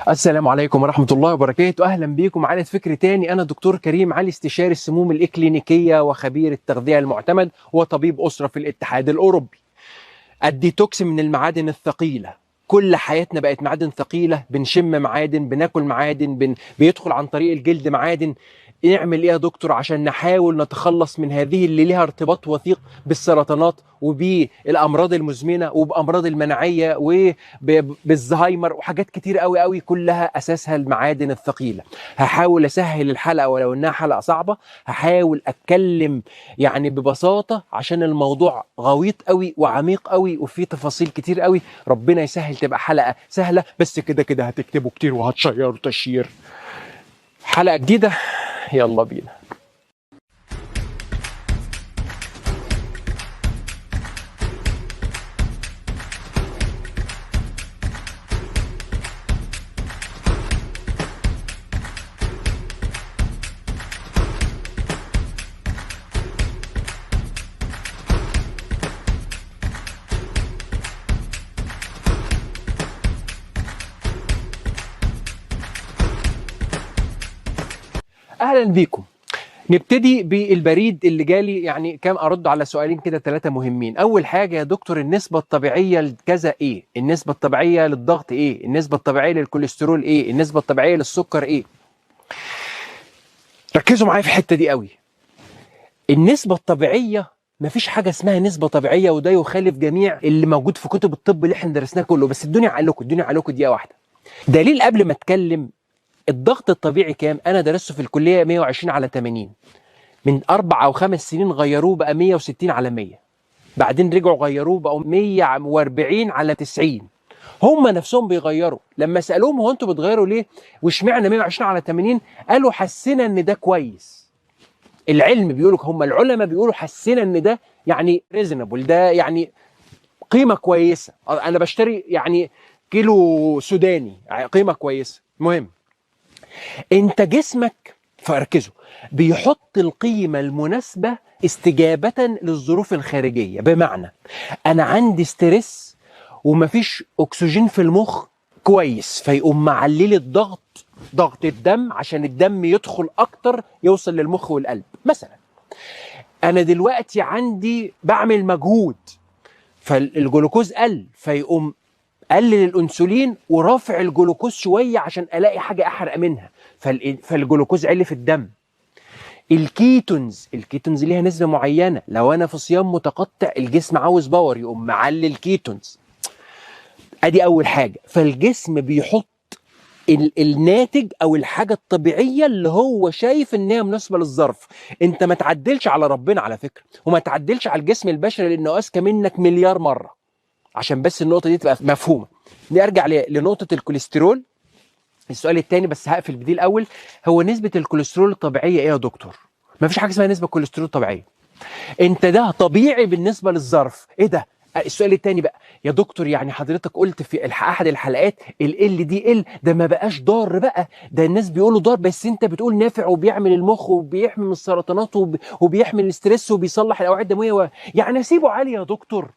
السلام عليكم ورحمة الله وبركاته. أهلا بيكم على فكر تاني. أنا دكتور كريم علي، استشاري السموم الإكلينيكية وخبير التغذية المعتمد وطبيب أسرة في الاتحاد الأوروبي. الديتوكس من المعادن الثقيلة، كل حياتنا بقت معادن ثقيلة، بنشم معادن، بناكل معادن، بيدخل عن طريق الجلد معادن. نعمل ايه يا دكتور عشان نحاول نتخلص من هذه اللي لها ارتباط وثيق بالسرطانات وبالامراض المزمنه وبامراض المناعيه وبالزهايمر وحاجات كتير قوي قوي، كلها اساسها المعادن الثقيله. هحاول اسهل الحلقه ولو انها حلقه صعبه، هحاول اتكلم يعني ببساطه عشان الموضوع غويط قوي وعميق قوي وفيه تفاصيل كتير قوي. ربنا يسهل تبقى حلقه سهله، بس كده كده هتكتبوا كتير وهتشيروا تشير. حلقه جديده، يلا بينا. اهلا بيكم. نبتدي بالبريد اللي جالي، يعني كام ارد على سؤالين كده ثلاثه مهمين. اول حاجه يا دكتور، النسبه الطبيعيه لكذا ايه؟ النسبه الطبيعيه للضغط ايه؟ النسبه الطبيعيه للكوليسترول ايه؟ النسبه الطبيعيه للسكر ايه؟ ركزوا معايا في الحته دي قوي. النسبه الطبيعيه مفيش حاجه اسمها نسبه طبيعيه، وده يخالف جميع اللي موجود في كتب الطب اللي احنا درسناه كله. بس الدنيا عليكم، الدنيا عليكم دقيقه واحده. دليل قبل ما اتكلم، الضغط الطبيعي كام؟ انا درسته في الكليه 120/80. من 4 أو 5 سنين غيروه بقى 160/100. بعدين رجعوا غيروه بقوا 140/90. هم نفسهم بيغيروا. لما سألوهم هو انتوا بتغيروا ليه؟ واشمعنى 120/80؟ قالوا حسينا ان ده كويس. العلم بيقولوا، هم العلماء بيقولوا حسينا ان ده يعني ريزونبل، ده يعني قيمة كويسة. انا بشتري يعني كيلو سوداني، قيمة كويسة. المهم، انت جسمك، فركزوا، بيحط القيمة المناسبة استجابة للظروف الخارجية. بمعنى أنا عندي ستريس ومفيش أكسجين في المخ كويس، فيقوم معلل الضغط، ضغط الدم، عشان الدم يدخل أكتر يوصل للمخ والقلب. مثلا أنا دلوقتي عندي بعمل مجهود فالجلوكوز قل، فيقوم قلل الانسولين ورافع الجلوكوز شويه عشان الاقي حاجه احرق منها، فالجلوكوز عل في الدم. الكيتونز ليها نسبه معينه، لو انا في صيام متقطع الجسم عاوز باور يقوم معلي الكيتونز. ادي اول حاجه. فالجسم بيحط الناتج او الحاجه الطبيعيه اللي هو شايف ان هي مناسبه للظرف. انت ما تعدلش على ربنا على فكره، وما تعدلش على الجسم البشري لانه اذكى منك مليار مره، عشان بس النقطه دي تبقى مفهومه. نرجع لنقطه الكوليسترول، السؤال الثاني، بس هقفل بدي الاول. هو نسبه الكوليسترول الطبيعيه ايه يا دكتور؟ ما فيش حاجه اسمها نسبه كوليسترول طبيعيه. انت ده طبيعي بالنسبه للظرف. ايه ده؟ السؤال الثاني بقى يا دكتور، يعني حضرتك قلت في احد الحلقات ال دي ال ده ما بقاش ضار بقى، ده الناس بيقولوا ضار، بس انت بتقول نافع وبيعمل المخ وبيحمي من السرطانات وبيحمي الاسترس وبيصلح الاوعيه الدمويه يعني اسيبه عالي يا دكتور؟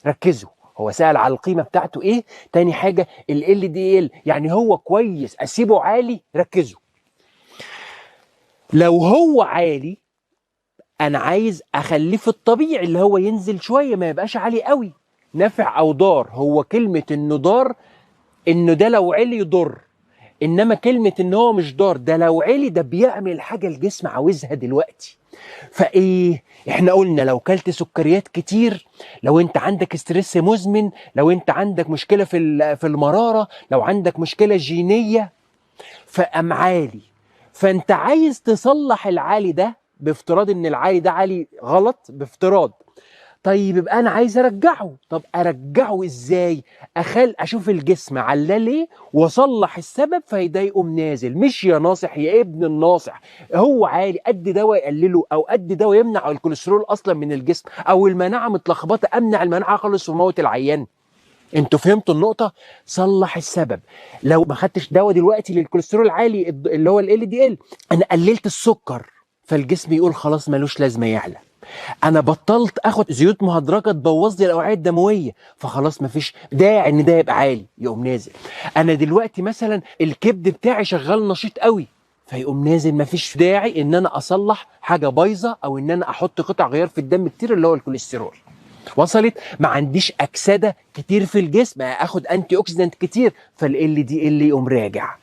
ركزوا، هو سأل على القيمة بتاعته ايه. تاني حاجة ال دي ال، يعني هو كويس اسيبه عالي؟ ركزوا، لو هو عالي انا عايز اخليه في الطبيعي اللي هو ينزل شوية، ما يبقاش عالي قوي. نفع او ضار، هو كلمة انه ضار انه ده لو علي يضر، انما كلمة ان هو مش ضار، ده لو علي ده بيعمل حاجة الجسم عاوزها دلوقتي. فايه، احنا قلنا لو كلت سكريات كتير، لو انت عندك ستريس مزمن، لو انت عندك مشكله في المراره، لو عندك مشكله جينيه، فقام عالي. فانت عايز تصلح العالي ده، بافتراض ان العالي ده عالي غلط، بافتراض. طيب يبقى انا عايز ارجعه. طب ارجعه ازاي؟ اشوف الجسم علل ايه واصلح السبب، فده يقوم نازل. مش يا ناصح يا ابن الناصح، هو عالي قد دواء يقلله، او قد دواء يمنع الكوليسترول اصلا من الجسم، او المناعه متلخبطه امنع المناعه خالص وموت العيان. انتوا فهمتوا النقطه؟ صلح السبب. لو ما خدتش دواء دلوقتي للكوليسترول العالي اللي هو ال دي ال، انا قللت السكر، فالجسم يقول خلاص ملوش لازمه يعلى. انا بطلت اخد زيوت مهدرجه تبوظ لي الاوعيه الدمويه، فخلاص مفيش داعي ان ده يبقى عالي، يقوم نازل. انا دلوقتي مثلا الكبد بتاعي شغال نشيط قوي، فيقوم نازل. مفيش داعي ان انا اصلح حاجه بايظه او ان انا احط قطع غيار في الدم كتير اللي هو الكوليسترول. وصلت؟ ما عنديش اكسده كتير في الجسم اخد انتي اوكسيدنت كتير، فال دي ال يقوم راجع.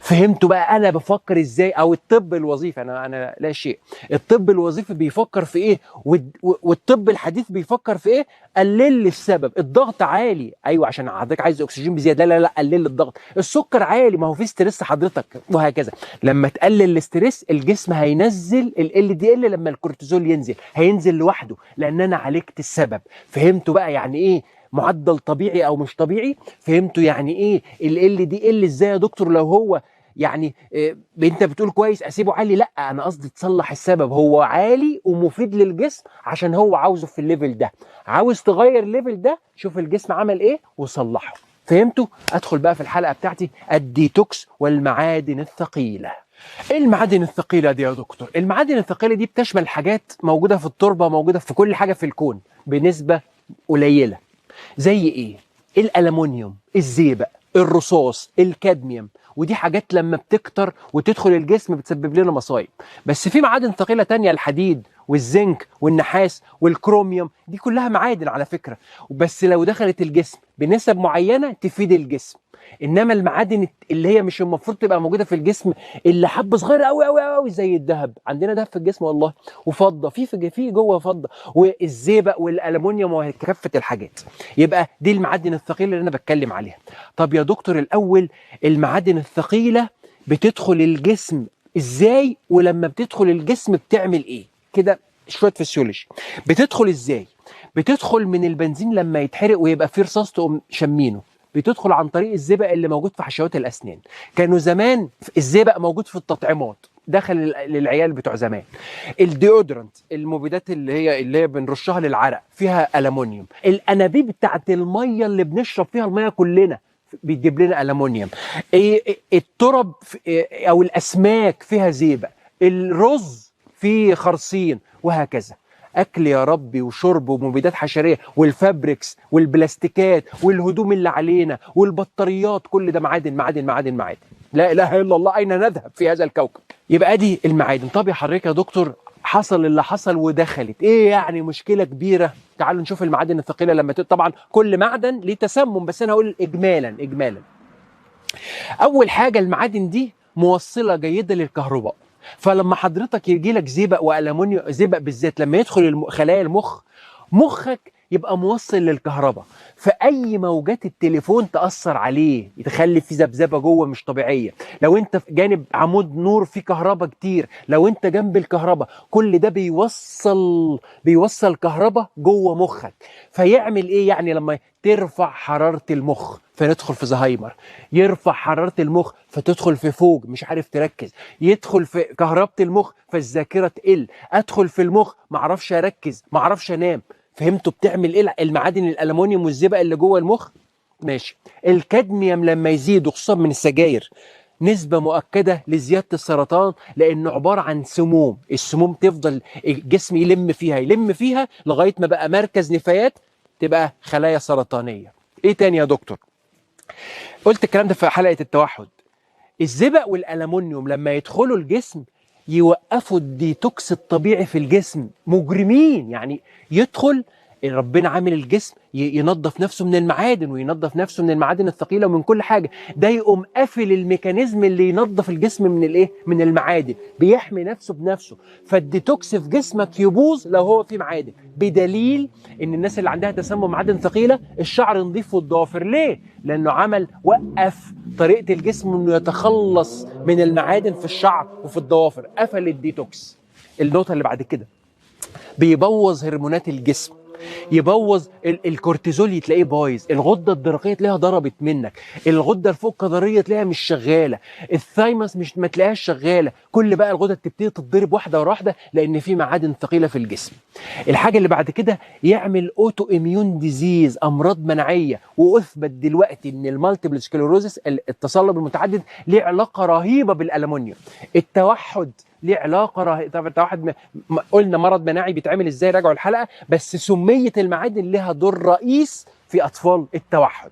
فهمتوا بقى انا بفكر ازاي؟ او الطب الوظيفي، انا لا شيء، الطب الوظيفي بيفكر في ايه والطب الحديث بيفكر في ايه؟ قلل لي السبب. الضغط عالي، ايوه عشان حضرتك عايز اكسجين بزياده، لا لا لا قلل لي الضغط. السكر عالي، ما هو في ستريس حضرتك، وهكذا. لما تقلل الاستريس الجسم هينزل ال دي ال، لما الكورتيزول ينزل هينزل لوحده لان انا عالجت السبب. فهمتوا بقى يعني ايه معدل طبيعي او مش طبيعي؟ فهمتوا يعني ايه ال دي ال؟ ازاي يا دكتور لو هو يعني انت بتقول كويس اسيبه عالي؟ لا، انا قصدي تصلح السبب. هو عالي ومفيد للجسم عشان هو عاوزه في الليفل ده، عاوز تغير الليفل ده، شوف الجسم عمل ايه وصلحه. فهمتوا؟ ادخل بقى في الحلقه بتاعتي الديتوكس والمعادن الثقيله. ايه المعادن الثقيله دي يا دكتور؟ المعادن الثقيله دي بتشمل حاجات موجوده في التربه، موجوده في كل حاجه في الكون بنسبه قليله. زي ايه؟ الالومنيوم، الزئبق، الرصاص، الكادميوم. ودي حاجات لما بتكتر وتدخل الجسم بتسبب لنا مصايب. بس في معادن ثقيله تانية، الحديد والزنك والنحاس والكروميوم، دي كلها معادن على فكره، بس لو دخلت الجسم بنسب معينه تفيد الجسم. انما المعادن اللي هي مش المفروض تبقى موجوده في الجسم، اللي حبه صغيره قوي قوي قوي زي الذهب، عندنا دهب في الجسم والله، وفضه في جوه فضه، والزئبق والالومنيوم وكافه الحاجات. يبقى دي المعادن الثقيله اللي انا بتكلم عليها. طب يا دكتور الاول، المعادن الثقيله بتدخل الجسم ازاي؟ ولما بتدخل الجسم بتعمل ايه؟ كده شويه فسيولوجي. بتدخل ازاي؟ بتدخل من البنزين لما يتحرق ويبقى فيه رصاص تقوم شمينه، بتدخل عن طريق الزئبق اللي موجود في حشوات الاسنان. كانوا زمان الزئبق موجود في التطعيمات، دخل للعيال بتوع زمان. الديودرنت، المبيدات اللي هي بنرشها للعرق، فيها الومنيوم. الانابيب بتاعت الميه اللي بنشرب فيها الميه كلنا بيجيب لنا الومنيوم. الترب او الاسماك فيها زئبق. الرز فيه خرسين، وهكذا. اكل يا ربي وشرب ومبيدات حشريه والفابريكس والبلاستيكات والهدوم اللي علينا والبطاريات، كل ده معادن معادن معادن معادن. لا اله الا الله، اين نذهب في هذا الكوكب؟ يبقى دي المعادن. طب يا حضرتك يا دكتور، حصل اللي حصل ودخلت، ايه يعني مشكله كبيره؟ تعالوا نشوف المعادن الثقيله لما طبعا كل معدن ليه تسمم، بس انا هقول اجمالا. اول حاجه، المعادن دي موصله جيده للكهرباء. فلما حضرتك يجي لك زئبق والومنيوم، زئبق بالذات لما يدخل خلايا المخ، مخك يبقى موصل للكهرباء، فاي موجات التليفون تاثر عليه، تخلي فيه ذبذبه جوه مش طبيعيه. لو انت في جانب عمود نور فيه كهرباء كتير، لو انت جنب الكهرباء، كل ده بيوصل كهرباء جوه مخك. فيعمل ايه يعني؟ لما ترفع حراره المخ فندخل في زهايمر، يرفع حراره المخ فتدخل في فوق مش عارف تركز، يدخل في كهربه المخ فالذاكره تقل، ادخل في المخ ما اعرفش اركز، ما اعرفش انام. فهمتوا بتعمل ايه المعادن الالومنيوم والزئبق اللي جوه المخ؟ ماشي. الكادميوم لما يزيد، خصوصا من السجاير، نسبة مؤكدة لزيادة السرطان، لأنه عبارة عن سموم. السموم تفضل الجسم يلم فيها لغاية ما بقى مركز نفايات، تبقى خلايا سرطانية. ايه تاني يا دكتور؟ قلت الكلام ده في حلقة التوحد. الزئبق والألمنيوم لما يدخلوا الجسم يوقفوا الديتوكس الطبيعي في الجسم. مجرمين يعني. يدخل ربنا عامل الجسم ينظف نفسه من المعادن، وينظف نفسه من المعادن الثقيله ومن كل حاجه، ده يقوم قافل الميكانيزم اللي ينظف الجسم من الايه؟ من المعادن، بيحمي نفسه بنفسه. فالديتوكس في جسمك يبوظ لو هو في معادن، بدليل ان الناس اللي عندها تسمم معادن ثقيله الشعر نظيف والضوافر. ليه؟ لانه وقف طريقه الجسم انه يتخلص من المعادن في الشعر وفي الضوافر، قفل الديتوكس. النقطه اللي بعد كده، بيبوظ هرمونات الجسم، يبوظ الكورتيزول، تلاقيه بايظ، الغده الدرقيه تلاقيها ضربت منك، الغده الفوق كظريه تلاقيها مش شغاله، الثايمس مش ما تلاقيهاش شغاله، كل بقى الغده تبتدي تتضرب واحده ورا واحده لان في معادن ثقيله في الجسم. الحاجه اللي بعد كده، يعمل اوتو اميون ديزيز، امراض مناعيه. واثبت دلوقتي ان المالتيبل سكليروزس، التصلب المتعدد، ليه علاقه رهيبه بالالومنيوم. التوحد ليه علاقه طبعا واحد قلنا مرض مناعي بيتعمل ازاي، راجعوا الحلقه. بس سميه المعادن لها دور رئيس في اطفال التوحد.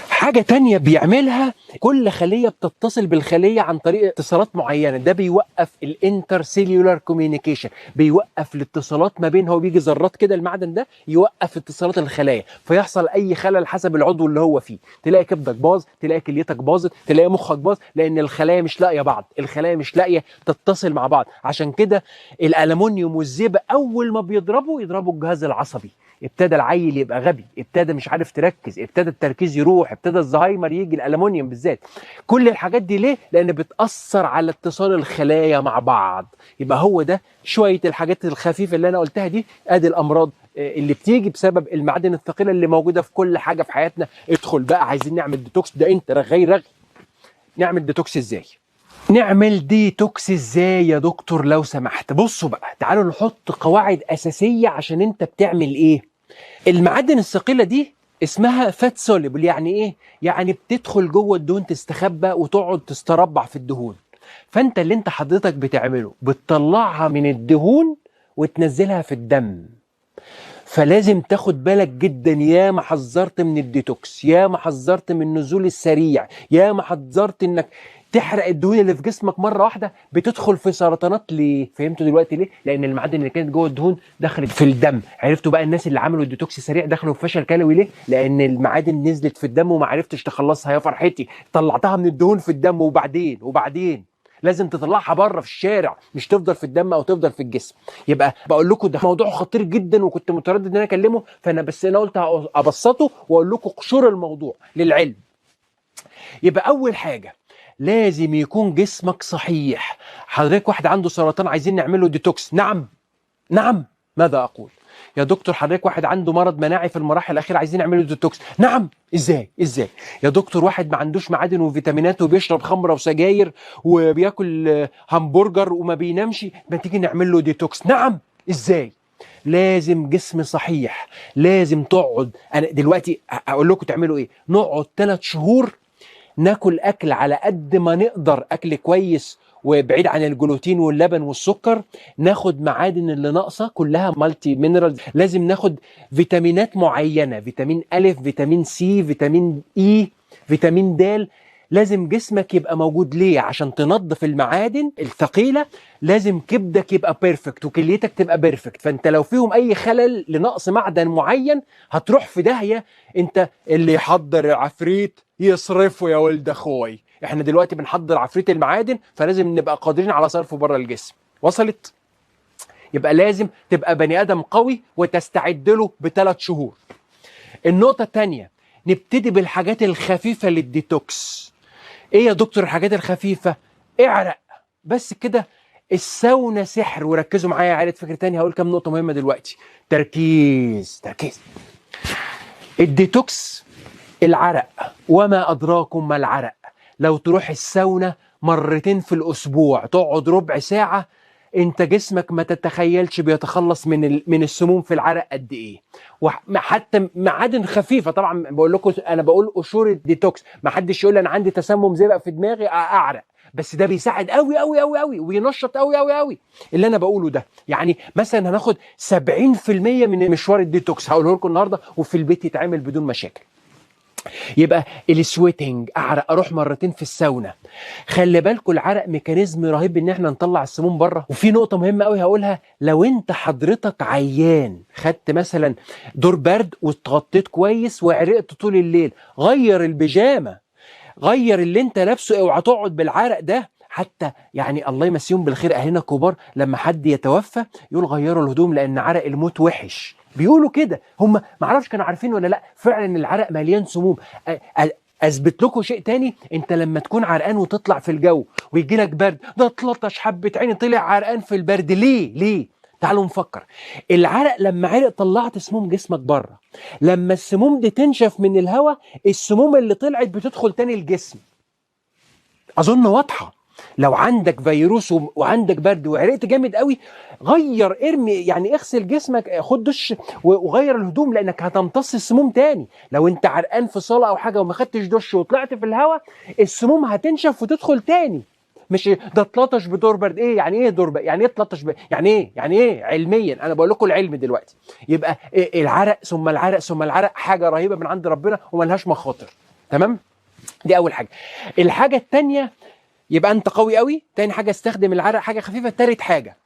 حاجة تانية بيعملها، كل خلية بتتصل بالخلية عن طريق اتصالات معينة، ده بيوقف الانترسيلولار كوميونيكيشن، بيوقف الاتصالات ما بين، هو بيجي ذرات كده المعدن ده يوقف اتصالات الخلايا، فيحصل اي خلل حسب العضو اللي هو فيه، تلاقي كبدك باظ، تلاقي كليتك باظت، تلاقي مخك باظ، لان الخلايا مش لاقيه بعض، الخلايا مش لاقيه تتصل مع بعض. عشان كده الالومنيوم والزئبق اول ما بيضربوا يضربوا الجهاز العصبي، ابتدى العيل يبقى غبي، ابتدى مش عارف تركز، ابتدى التركيز يروح، ابتدى الزهايمر يجي، الالومنيوم بالذات. كل الحاجات دي ليه؟ لان بتاثر على اتصال الخلايا مع بعض. يبقى هو ده شويه الحاجات الخفيفه اللي انا قلتها دي، ادي الامراض اللي بتيجي بسبب المعادن الثقيله اللي موجوده في كل حاجه في حياتنا. ادخل بقى، عايزين نعمل ديتوكس، ده انت رغي. نعمل ديتوكس ازاي؟ نعمل ديتوكس ازاي يا دكتور لو سمحت؟ بصوا بقى، تعالوا نحط قواعد اساسيه عشان انت بتعمل ايه. المعادن الثقيله دي اسمها فات سوليبل، يعني ايه؟ يعني بتدخل جوه الدهون تستخبى وتقعد تستربع في الدهون. فانت اللي انت حضرتك بتعمله بتطلعها من الدهون وتنزلها في الدم. فلازم تاخد بالك جدا، يا ما حذرت من الديتوكس، يا ما حذرت من النزول السريع، يا ما حذرت انك تحرق الدهون اللي في جسمك مره واحده، بتدخل في سرطانات. ليه؟ فهمتوا دلوقتي ليه؟ لان المعادن اللي كانت جوه الدهون دخلت في الدم. عرفتوا بقى الناس اللي عملوا الديتوكس سريع دخلوا في فشل كلوي ليه؟ لان المعادن نزلت في الدم وما عرفتش تخلصها. يا فرحتي، طلعتها من الدهون في الدم، وبعدين لازم تطلعها بره في الشارع، مش تفضل في الدم او تفضل في الجسم. يبقى بقول لكم ده موضوع خطير جدا، وكنت متردد ان انا اكلمه، انا قلت ابسطه واقول لكم قشور الموضوع للعلم. يبقى اول حاجه لازم يكون جسمك صحيح. حضرتك واحد عنده سرطان عايزين نعمل له ديتوكس، نعم ماذا اقول؟ يا دكتور حضرتك واحد عنده مرض مناعي في المراحل الاخيره عايزين نعمل له ديتوكس، نعم. ازاي؟ يا دكتور واحد ما عندوش معادن وفيتامينات وبيشرب خمره وسجاير وبياكل همبرجر وما بينامش، ما تيجي نعمل له ديتوكس، نعم. ازاي؟ لازم جسم صحيح، لازم تقعد. انا دلوقتي اقول لكم تعملوا ايه. نقعد 3 شهور ناكل اكل على قد ما نقدر، اكل كويس وبعيد عن الجلوتين واللبن والسكر. ناخد معادن اللي ناقصه كلها مالتي مينرالز. لازم ناخد فيتامينات معينه، فيتامين أ، فيتامين سي، فيتامين اي، فيتامين د. لازم جسمك يبقى موجود. ليه؟ عشان تنظف المعادن الثقيله. لازم كبدك يبقى بيرفكت وكليتك تبقى بيرفكت. فانت لو فيهم اي خلل لنقص معدن معين هتروح في داهيه. انت اللي يحضر العفريت يصرفه يا ولد اخوي. احنا دلوقتي بنحضر عفريت المعادن، فلازم نبقى قادرين على صرفه بره الجسم. وصلت؟ يبقى لازم تبقى بني ادم قوي وتستعد له ب3 شهور. النقطه الثانيه، نبتدي بالحاجات الخفيفه للديتوكس. ايه يا دكتور الحاجات الخفيفه؟ اعرق بس كده. الساونا سحر. وركزوا معايا، عائله فكره تاني، هقول كام نقطه مهمه دلوقتي. تركيز. الديتوكس العرق، وما أدراكم ما العرق. لو تروح الساونا 2 في الأسبوع تقعد ربع ساعة، انت جسمك ما تتخيلش بيتخلص من السموم في العرق قد ايه. وحتى معادن خفيفه. طبعا بقول لكم، انا بقول قشور الديتوكس، ما حدش يقول انا عندي تسمم زئبق في دماغي اعرق. بس ده بيساعد قوي قوي قوي قوي وينشط قوي قوي قوي اللي انا بقوله ده. يعني مثلا هناخد 70% من مشوار الديتوكس هقوله لكم النهارده، وفي البيت يتعمل بدون مشاكل. يبقى السويتنج، اعرق، اروح 2 في الساونا. خلي بالكم العرق ميكانيزم رهيب ان احنا نطلع السموم بره. وفي نقطه مهمه قوي هقولها، لو انت حضرتك عيان خدت مثلا دور برد واتغطيت كويس وعرقت طول الليل، غير البيجامه، غير اللي انت لابسه، اوعى تقعد بالعرق ده. حتى يعني الله يمسيهم بالخير اهلنا الكبار، لما حد يتوفى يقول غيروا الهدوم لان عرق الموت وحش. بيقولوا كده هم، ما اعرفش كانوا عارفين ولا لا. فعلا العرق مليان سموم. اثبت لكم شيء تاني، انت لما تكون عرقان وتطلع في الجو ويجي لك برد، ده تلطش حبه عيني طلع عرقان في البرد. ليه؟ تعالوا نفكر. العرق لما عرق طلعت سموم جسمك بره، لما السموم دي تنشف من الهواء، السموم اللي طلعت بتدخل تاني الجسم. اظن واضحه. لو عندك فيروس وعندك برد وعرقت جامد قوي، ارمي، يعني اغسل جسمك، خد دش وغير الهدوم، لانك هتمتص السموم تاني. لو انت عرقان في صاله او حاجه وما خدتش دش وطلعت في الهواء، السموم هتنشف وتدخل تاني. مش ده اتلطش بدور برد. ايه يعني ايه دور برد؟ يعني ايه اتلطش يعني ايه علميا؟ انا بقول لكم العلم دلوقتي. يبقى إيه العرق ثم العرق ثم العرق حاجه رهيبه من عند ربنا وملهاش مخاطر. تمام؟ دي اول حاجه. الحاجه الثانيه، يبقى انت قوي قوي. تاني حاجه استخدم العرق حاجه خفيفه. تالت حاجه،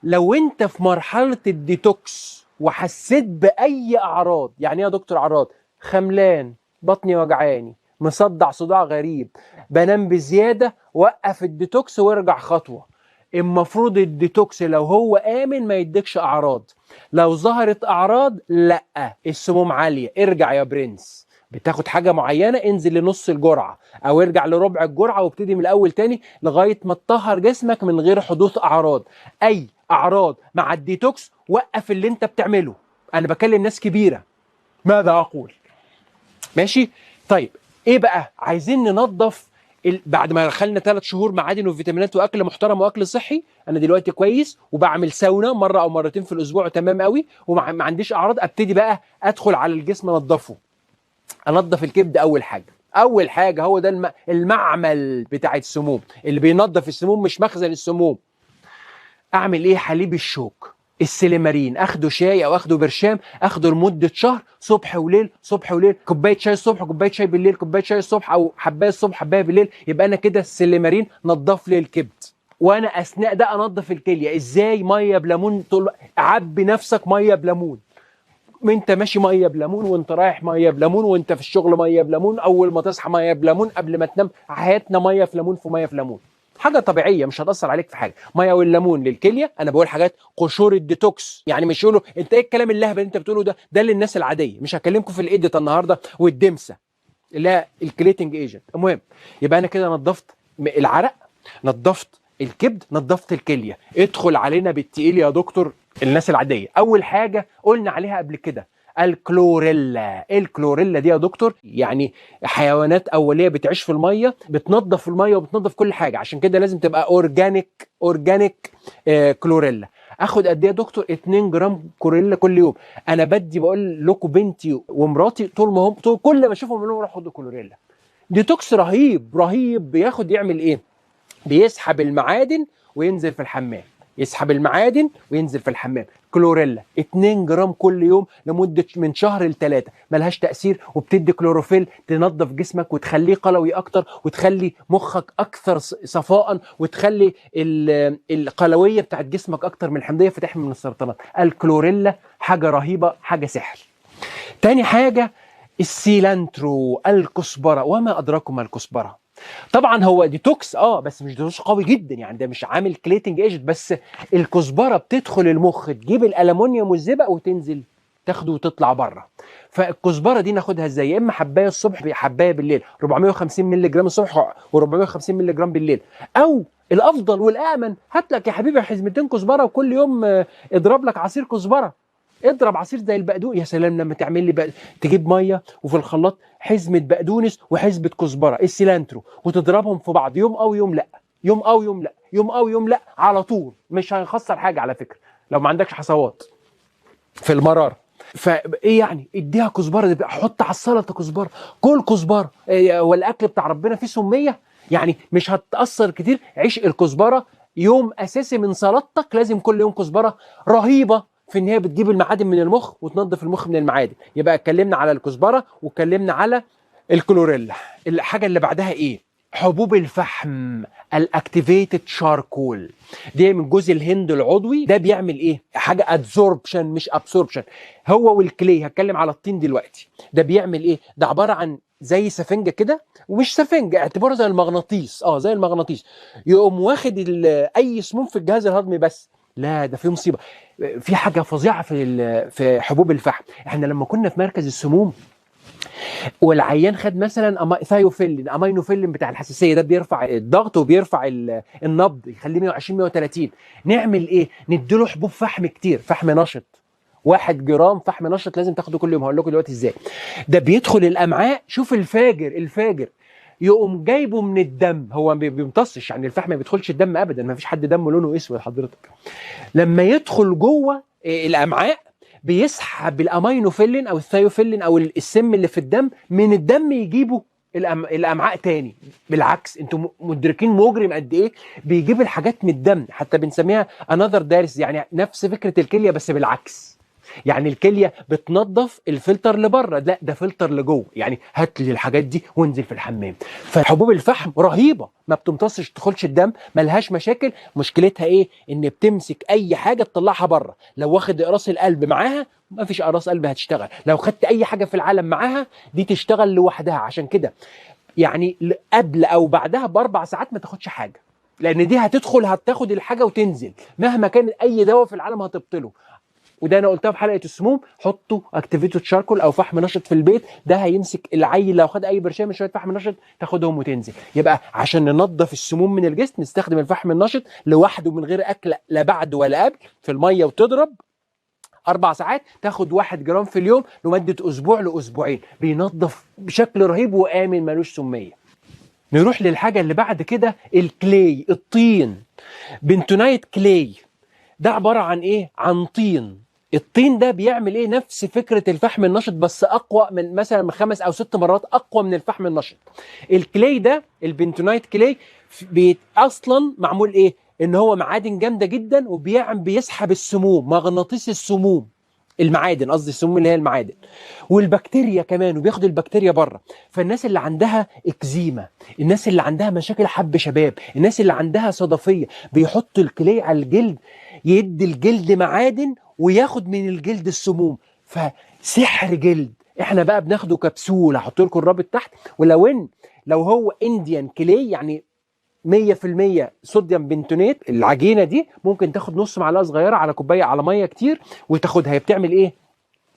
لو انت في مرحله الديتوكس وحسيت باي اعراض، يعني ايه يا دكتور اعراض؟ خملان، بطني وجعاني، مصدع صداع غريب، بنام بزياده، وقف الديتوكس وارجع خطوه. المفروض الديتوكس لو هو امن ما يديكش اعراض. لو ظهرت اعراض، لا السموم عاليه، ارجع يا برنس. بتاخد حاجه معينه، انزل لنص الجرعه او ارجع لربع الجرعه وابتدي من الاول تاني لغايه ما تطهر جسمك من غير حدوث اعراض. اي اعراض مع الديتوكس وقف اللي انت بتعمله. انا بكلم ناس كبيره، ماذا اقول؟ ماشي. طيب ايه بقى؟ عايزين ننظف بعد ما دخلنا 3 شهور معادن وفيتامينات واكل محترم واكل صحي. انا دلوقتي كويس وبعمل ساونا مره او مرتين في الاسبوع تمام قوي وما عنديش اعراض. ابتدي بقى ادخل على الجسم انضفه. انضف الكبد اول حاجه. اول حاجه هو ده المعمل بتاع السموم اللي بينظف السموم، مش مخزن السموم. اعمل ايه؟ حليب الشوك، السليمارين، اخده شاي او اخده برشام، اخده لمده شهر صبح وليل صبح وليل. كوبايه شاي الصبح كوبايه شاي بالليل، كوبايه شاي الصبح او حبايه الصبح حبايه بالليل. يبقى انا كده السليمارين نضف لي الكبد. وانا اثناء ده انضف الكليه ازاي؟ ميه بليمون. عبي نفسك ميه بليمون. انت ماشي ميه بليمون، وانت رايح ميه بليمون، وانت في الشغل ميه بليمون، اول ما تصحى ميه بليمون، قبل ما تنام. حياتنا ميه في ليمون في ميه في ليمون. حاجه طبيعيه مش هتاثر عليك في حاجه. ميه والليمون للكليه. انا بقول حاجات قشور الديتوكس، يعني مش يقولوا انت ايه الكلام اللهبل اللي انت بتقوله ده. ده للناس العاديه. مش هكلمكم في الايديت النهارده والدمسه، لا الكليتنج ايجنت. المهم، يبقى انا كده نظفت العرق، نظفت الكبد، نظفت الكليه. ادخل علينا بالتقيل يا دكتور. الناس العاديه اول حاجه قلنا عليها قبل كده الكلوريلا. الكلوريلا دي يا دكتور يعني حيوانات اوليه بتعيش في الميه، بتنظف الميه وبتنظف كل حاجه. عشان كده لازم تبقى اورجانيك كلوريلا. اخد قد ايه يا دكتور؟ 2 جرام كلوريلا كل يوم. انا بقول لكم بنتي ومراتي طول ما هم كل ما اشوفهم منهم اروح اخد كلوريلا. ديتوكس رهيب رهيب. بياخد يعمل ايه؟ بيسحب المعادن وينزل في الحمام. يسحب المعادن وينزل في الحمام. كلوريلا 2 جرام كل يوم لمدة من شهر ل3. ملهاش تأثير وبتدي كلوروفيل تنظف جسمك وتخليه قلوي أكتر وتخلي مخك أكثر صفاء وتخلي القلوية بتاعت جسمك أكتر من الحمضية فتحمي من السرطانات. الكلوريلا حاجة رهيبة، حاجة سحر. تاني حاجة السيلانترو، الكزبرة. وما أدراكم ما الكزبرة؟ طبعا هو ديتوكس بس مش ديتوكس قوي جدا، يعني ده مش عامل كليتنج ايجنت. بس الكزبره بتدخل المخ تجيب الالومنيوم والزئبق وتنزل تاخده وتطلع بره. فالكزبره دي ناخدها ازاي؟ يا اما حبايه الصبح حبايه بالليل، 450 مللي جرام الصبح و450 مللي جرام بالليل. او الافضل والامن، هات لك يا حبيبي حزمتين كزبره وكل يوم اضرب لك عصير كزبره. اضرب عصير زي البقدونس. يا سلام لما تعمل لي تجيب ميه وفي الخلاط حزمه بقدونس وحزمه كزبره السيلانترو وتضربهم في بعض يوم او يوم لا، يوم او يوم لا، يوم او يوم لا، على طول. مش هيخسر حاجه على فكره لو ما عندكش حصوات في المراره. فايه يعني؟ اديها كزبره. دي حط على السلطه كزبره، كل كزبره. والاكل بتاع ربنا فيه سميه، يعني مش هتاثر كتير. عيش الكزبره يوم اساسي من سلطتك. لازم كل يوم كزبره. رهيبه في ان هي بتجيب المعادن من المخ وتنظف المخ من المعادن. يبقى اتكلمنا على الكزبره واتكلمنا على الكلوريلا. الحاجه اللي بعدها ايه؟ حبوب الفحم، الاكتيفيتد شاركول. دي من جزء الهند العضوي. ده بيعمل ايه؟ حاجه ادزوربشن مش ابسوربشن. هو والكلي. هتكلم على الطين دلوقتي. ده بيعمل ايه؟ ده عباره عن زي سفنجه كده، ومش سفنجه، اعتباره زي المغناطيس. زي المغناطيس. يقوم واخد اي سموم في الجهاز الهضمي. بس لا، ده في مصيبه. في حاجه فظيعه في حبوب الفحم. احنا لما كنا في مركز السموم والعيان خد مثلا ثايوفيلين، امينوفيلين بتاع الحساسيه، ده بيرفع الضغط وبيرفع النبض، يخليه 120 130. نعمل ايه؟ نديله حبوب فحم كتير، فحم نشط. 1 جرام فحم نشط لازم تاخده كل يوم. هقول لكم دلوقتي ازاي. ده بيدخل الامعاء. شوف الفاجر يقوم جايبه من الدم. هو ما بيمتصش، يعني الفحم ما بيدخلش الدم ابدا. ما فيش حد دمه لونه اسود حضرتك. لما يدخل جوه الامعاء بيسحب الامينوفيلين او الثايوفيلين او السم اللي في الدم من الدم، يجيبه الامعاء تاني. بالعكس، انتم مدركين مجرم قد ايه بيجيب الحاجات من الدم، حتى بنسميها انذر دارس، يعني نفس فكره الكليه بس بالعكس. يعني الكليه بتنظف الفلتر لبره، لا ده فلتر لجوه، يعني هات لي الحاجات دي وانزل في الحمام. فحبوب الفحم رهيبه، ما بتمتصش تدخلش الدم، ملهاش مشاكل. مشكلتها ايه؟ ان بتمسك اي حاجه تطلعها بره. لو واخد اقراص القلب معاها ما فيش اقراص قلب هتشتغل، لو خدت اي حاجه في العالم معاها دي تشتغل لوحدها. عشان كده يعني قبل او بعدها باربع ساعات ما تاخدش حاجه، لان دي هتدخل هتاخد الحاجه وتنزل، مهما كان اي دواء في العالم هتبطله. وده انا قلتها في حلقه السموم، حطوا اكتيفيتد شاركول او فحم نشط في البيت، ده هيمسك العيل. لو خد اي برشام من شويه فحم نشط تاخدهم وتنزل. يبقى عشان ننظف السموم من الجسم نستخدم الفحم النشط لوحده من غير اكل، لا بعد ولا قبل، في الميه وتضرب 4 ساعات، تاخد 1 جرام في اليوم لمده اسبوع لاسبوعين، بينظف بشكل رهيب وامن ملوش سميه. نروح للحاجه اللي بعد كده، الكلي، الطين. بنتونايت كلي ده عباره عن ايه؟ عن طين. الطين ده بيعمل ايه؟ نفس فكره الفحم النشط بس اقوى، من مثلا من 5 أو 6 مرات اقوى من الفحم النشط. الكلي ده البنتونايت كلي اصلا معمول ايه؟ ان هو معادن جامده جدا بيسحب السموم، مغناطيس السموم، المعادن قصدي، السموم اللي هي المعادن والبكتيريا كمان، وبياخد البكتيريا بره. فالناس اللي عندها اكزيما، الناس اللي عندها مشاكل حب شباب، الناس اللي عندها صدفيه، بيحط الكلي على الجلد، يدي الجلد معادن وياخد من الجلد السموم. فسحر جلد. احنا بقى بناخده كبسول، هحط لكم الرابط تحت. لو هو انديان كلي يعني 100% صوديوم بنتونات، العجينه دي ممكن تاخد نص معلقه صغيره على كوبايه على ميه كتير وتاخدها. هي بتعمل ايه؟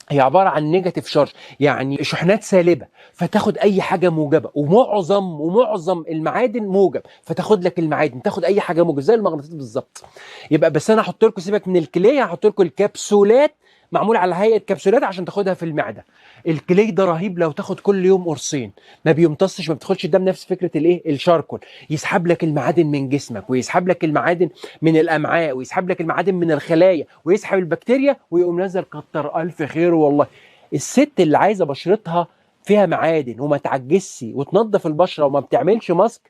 هي عباره عن نيجاتيف شارج، يعني شحنات سالبه، فتاخد اي حاجه موجبه، ومعظم المعادن موجب، فتاخد لك المعادن، تاخد اي حاجه موجب زي المغناطيس بالظبط. يبقى بس انا هحط لكم، سيبك من الكليه، هحط لكم الكبسولات معمول على هيئه كبسولات عشان تاخدها في المعده. الكلي ده رهيب، لو تاخد كل يوم قرصين ما بيمتصش، ما بتاخدش الدم، نفس فكره الايه؟ الشاركول. يسحب لك المعادن من جسمك، ويسحب لك المعادن من الامعاء، ويسحب لك المعادن من الخلايا، ويسحب البكتيريا، ويقوم نزل كتر الف خيره والله. الست اللي عايزه بشرتها فيها معادن وما تعجزش وتنظف البشره وما بتعملش ماسك،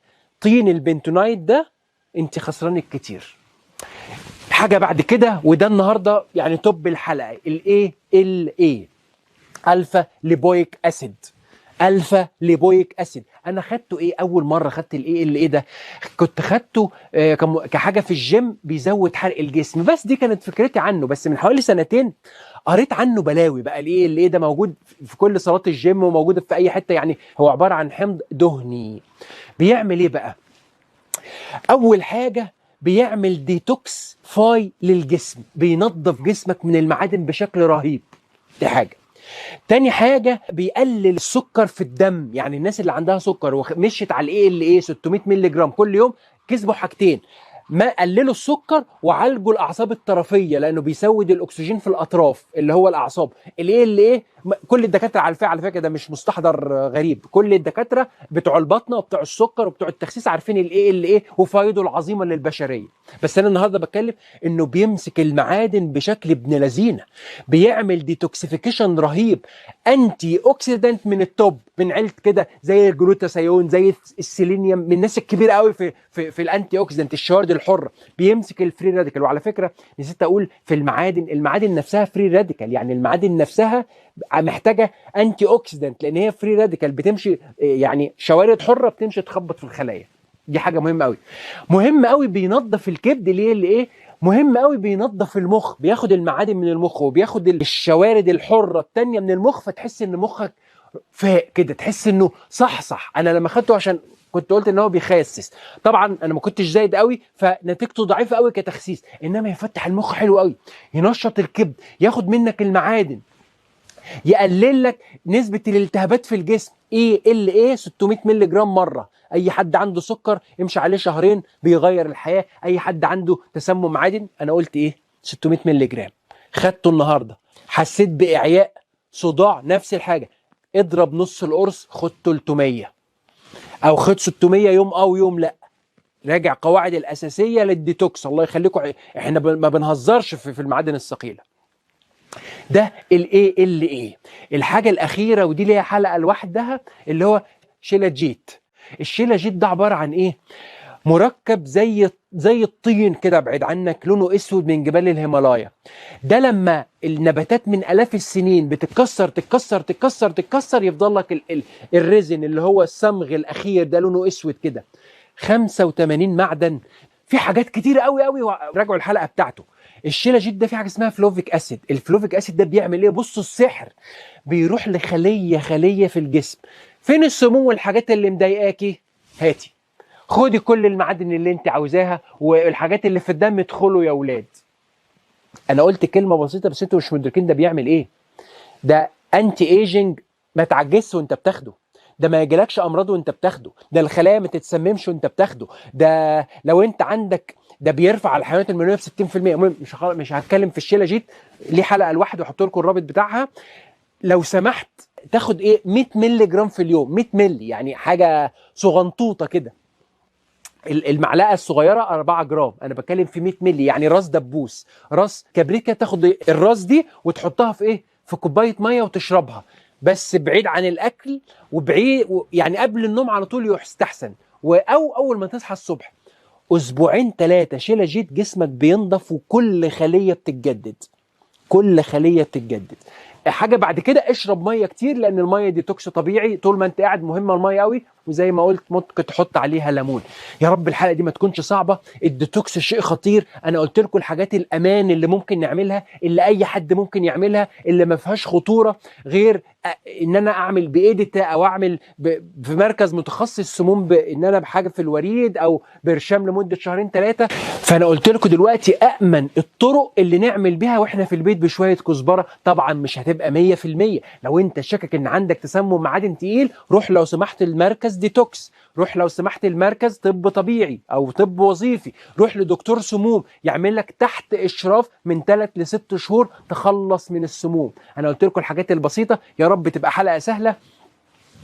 طين البنتونايت ده انت خسرانك كتير. حاجه بعد كده، وده النهارده يعني توب الحلقه، الايه الفا ليبويك اسيد. الفا ليبويك اسيد انا خدته ايه؟ اول مره خدت الايه ده كنت خدته كحاجه في الجيم بيزود حرق الجسم، بس دي كانت فكرتي عنه. بس من حوالي سنتين قريت عنه بلاوي بقى. الايه ده موجود في كل صالات الجيم وموجود في اي حته، يعني هو عباره عن حمض دهني. بيعمل ايه بقى؟ اول حاجه بيعمل ديتوكس فاي للجسم، بينظف جسمك من المعادن بشكل رهيب، دي حاجه. تاني حاجة بيقلل السكر في الدم، يعني الناس اللي عندها سكر ومشيت على الايه 600 مللي جرام كل يوم، كسبوا حاجتين: ما قللوا السكر وعالجوا الاعصاب الطرفيه، لانه بيسود الاكسجين في الاطراف اللي هو الاعصاب. كل الدكاتره عارفين، على فكره ده مش مستحضر غريب، كل الدكاتره بتوع البطنه وبتوع السكر وبتوع التخسيس عارفين الايه وفوائده العظيمه للبشريه. بس انا النهارده بتكلم انه بيمسك المعادن بشكل ابن لذينه، بيعمل ديتوكسيفيكيشن رهيب، انتي اوكسيدنت من التوب، من عيله كده زي الجلوتاثيون، زي السيلينيوم، من الناس الكبيره قوي في الانتي اوكسيدنت، الشوارد الحره. بيمسك الفري راديكال. وعلى فكره نسيت اقول في المعادن نفسها فري راديكال، يعني المعادن نفسها محتاجه انتي اوكسيدنت، لان هي فري راديكال بتمشي، يعني شوارد حره بتمشي تخبط في الخلايا. دي حاجه مهمه قوي. مهم قوي بينظف الكبد، ليه مهم قوي بينظف المخ، بياخد المعادن من المخ وبياخد الشوارد الحره التانيه من المخ، فتحس ان مخك فاق كده، تحس انه صح. انا لما خدته عشان كنت قلت ان هو بيخسس، طبعا انا ما كنتش زايد قوي فنتيجته ضعيفه قوي كتخسيس، انما يفتح المخ حلو قوي، ينشط الكبد، ياخد منك المعادن، يقلل لك نسبه الالتهابات في الجسم. 600 مللي جرام مره. اي حد عنده سكر يمشي عليه شهرين بيغير الحياه. اي حد عنده تسمم معادن، انا قلت 600 مللي جرام، خدته النهارده حسيت باعياء، صداع، نفس الحاجه. اضرب نص القرص، خد 300 او خد 600 يوم او يوم لا. راجع قواعد الاساسيه للديتوكس، الله يخليكم، احنا ما بنهزرش في المعادن الثقيله. ده الحاجه الاخيره ودي ليها حلقه لوحدها، اللي هو شيلاجيت. الشيلاجيت ده عباره عن ايه؟ مركب زي الطين كده، بعيد عنك، لونه اسود، من جبال الهيمالايا. ده لما النباتات من الاف السنين بتتكسر تتكسر تتكسر تتكسر، يفضل لك الريزن اللي هو الصمغ الاخير ده لونه اسود كده. 85 معدن، في حاجات كتيره قوي قوي، راجعوا الحلقه بتاعته. الشيلاجيت ده في حاجه اسمها فلوفيك اسيد. الفلوفيك اسيد ده بيعمل ايه؟ بصوا السحر، بيروح لخليه خليه في الجسم. فين السموم والحاجات اللي مضايقاكي؟ هاتي، خدي كل المعادن اللي انت عاوزاها، والحاجات اللي في الدم ادخلوا يا ولاد. انا قلت كلمه بسيطه بس انتوا مش مدركين ده بيعمل ايه. ده انتي ايجنج، ما تعجزش وانت بتاخده. ده ما يجيلكش امراض وانت بتاخده. ده الخلايا ما تتسممش وانت بتاخده. ده لو انت عندك، ده بيرفع الحيوانات المنويه ب 60%. المهم مش هتكلم في الشيلاجيت، ليه حلقه لوحده، احط لكم الرابط بتاعها. لو سمحت تاخد ايه؟ 100 مللي جرام في اليوم. 100 مللي يعني حاجه صغنطوطه كده. المعلقه الصغيره 4 جرام، انا بتكلم في 100 مللي، يعني راس دبوس، راس كبريت كده. تاخد الراس دي وتحطها في ايه؟ في كوبايه ميه وتشربها، بس بعيد عن الاكل وبعيد، يعني قبل النوم على طول يستحسن، او اول ما تصحى الصبح. اسبوعين 3 شيلاجيت، جسمك بينضف وكل خليه بتتجدد. كل خليه بتتجدد. حاجه بعد كده، اشرب ميه كتير، لان الميه دي توكس طبيعي طول ما انت قاعد، مهمه الميه قوي. وزي ما قلت ممكن تحط عليها ليمون. يا رب الحلقه دي ما تكونش صعبه. الديتوكس شيء خطير. انا قلت لكم الحاجات الامان اللي ممكن نعملها، اللي اي حد ممكن يعملها، اللي ما فيهاش خطوره غير ان انا اعمل بايديتا، او اعمل في مركز متخصص سموم، ان انا بحاجه في الوريد، او برشام لمده شهرين 3. فانا قلت لكم دلوقتي امن الطرق اللي نعمل بيها واحنا في البيت بشويه كزبره. طبعا مش هتبقى 100%. لو انت شاكك ان عندك تسمم معادن تقيل، روح لو سمحت المركز ديتوكس، روح لو سمحت المركز طب طبيعي او طب وظيفي، روح لدكتور سموم يعمل لك تحت اشراف من 3 ل 6 شهور تخلص من السموم. انا قلت لكم الحاجات البسيطه. يا رب تبقى حلقه سهله.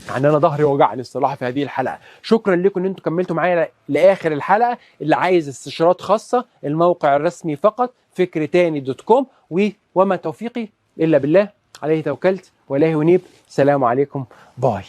يعني انا ظهري وجعني الصراحه في هذه الحلقه. شكرا لكم ان انتم كملتوا معايا لاخر الحلقه. اللي عايز استشارات خاصه، الموقع الرسمي فقط فكرتاني.com. وما توفيقي الا بالله، عليه توكلت واليه انيب. السلام عليكم، باي.